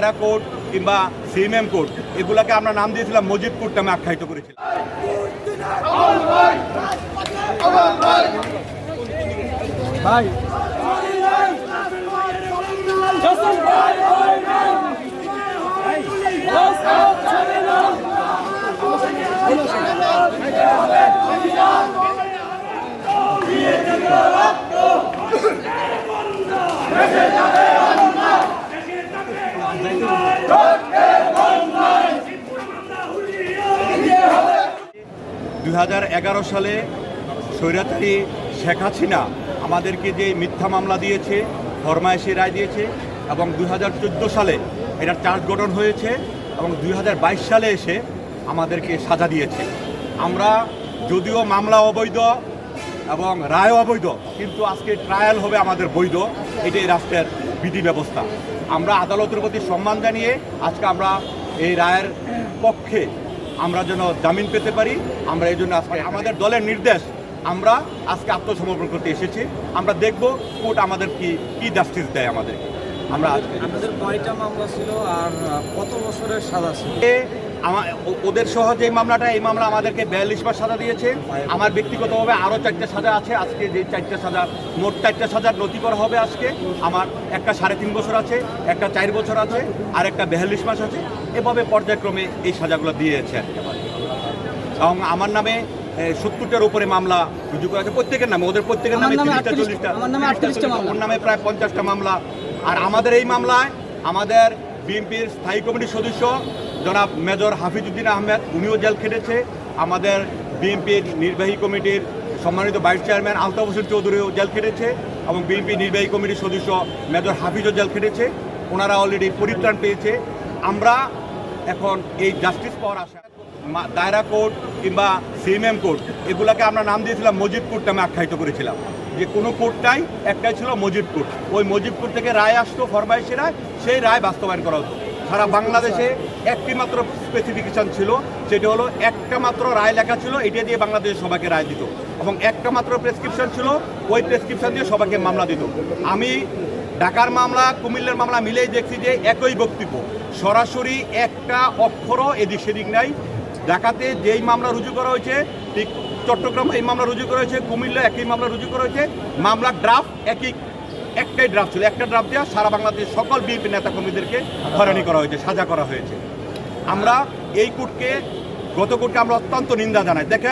দায়রা কোর্ট কিংবা CMM court এগুলাকে আমরা নাম দিয়েছিলাম মজিদ কোর্ট নামে আখ্যায়িত করেছিলাম। ভাই 2011 সালে স্বৈরাচারী শেখ হাসিনা আমাদেরকে যে মিথ্যা মামলা দিয়েছে, ফরমায়েশি রায় দিয়েছে এবং 2014 সালে এটার চার্জ গঠন হয়েছে এবং 2022 সালে এসে আমাদেরকে সাজা দিয়েছে। আমরা যদিও মামলা অবৈধ এবং রায় অবৈধ, কিন্তু আজকে ট্রায়াল হবে আমাদের বৈধ। এটাই রাষ্ট্রের বিধি ব্যবস্থা। আমরা আদালতের প্রতি সম্মান জানিয়ে আজকে আমরা এই রায়ের পক্ষে আমরা যেন জামিন পেতে পারি, আমরা এই জন্য আজকে আমাদের দলের নির্দেশ আমরা আজকে আত্মসমর্পণ করতে এসেছি। আমরা দেখব কোর্ট আমাদের কি জাস্টিস দেয় আমাদের। আমরা আজকে আপনাদের কয়টা মামলা ছিল আর কত বছরের সাজা ছিল? ওদের সহ যে মামলাটা, এই মামলা আমাদেরকে 42 মাস সাজা দিয়েছে। আমার ব্যক্তিগতভাবে আরও 4টে সাজা আছে। আজকে যে 4টে সাজা, মোট 4টে সাজার নথি করা হবে আজকে। আমার একটা 3.5 বছর আছে, একটা 4 বছর আছে, আর একটা 42 মাস আছে। এভাবে পর্যায়ক্রমে এই সাজাগুলো দিয়েছে এবং আমার নামে 70টার উপরে মামলা রুজু করা আছে প্রত্যেকের নামে। ওদের প্রত্যেকের নামে 30টা 40টা, ওর নামে প্রায় 50টা মামলা। আর আমাদের এই মামলায় আমাদের বিএনপির স্থায়ী কমিটির সদস্য জনাব মেজর হাফিজউদ্দিন আহমেদ, উনিও জেল খেটেছে। আমাদের বিএনপির নির্বাহী কমিটির সম্মানিত ভাইস চেয়ারম্যান আলতাফ হোসেন চৌধুরীও জেল খেটেছে এবং বিএনপি নির্বাহী কমিটির সদস্য মেজর হাফিজও জেল খেটেছে। ওনারা অলরেডি পরিত্রাণ পেয়েছে। আমরা এখন এই জাস্টিস পাওয়ার আশা দায়রা কোর্ট কিংবা সিএমএম কোর্ট এগুলাকে আমরা নাম দিয়েছিলাম মজিদ কোর্ট নামে আখ্যায়িত করেছিলাম। যে কোনো কোর্টটাই একটাই ছিল মজিদ কোর্ট। ওই মজিদ কোর্ট থেকে রায় আসতো, ফরমায়েশি রায়, সেই রায় বাস্তবায়ন করা হতো। সারা বাংলাদেশে একটি মাত্র স্পেসিফিকেশন ছিল, সেটি হলো একটা মাত্র রায় লেখা ছিল, এটা দিয়ে বাংলাদেশের সবাইকে রায় দিত এবং একটা মাত্র প্রেসক্রিপশন ছিল, ওই প্রেসক্রিপশন দিয়ে সবাইকে মামলা দিত। আমি ঢাকার মামলা, কুমিল্লার মামলা মিলেই দেখছি যে একই বক্তব্য, সরাসরি একটা অক্ষরও এদিক সেদিক নাই। ঢাকাতে যেই মামলা রুজু করা হয়েছে ঠিক চট্টগ্রামে এই মামলা রুজু করা হয়েছে, কুমিল্লা একই মামলা রুজু করা হয়েছে। মামলার ড্রাফট একটাই ড্রাফট ছিল। একটা ড্রাফট দেওয়া সারা বাংলাদেশের সকল বিএনপি নেতাকর্মীদেরকে হয়রানি করা হয়েছে, সাজা করা হয়েছে। আমরা এই কোর্টকে, গত কোর্টকে আমরা অত্যন্ত নিন্দা জানাই। দেখেন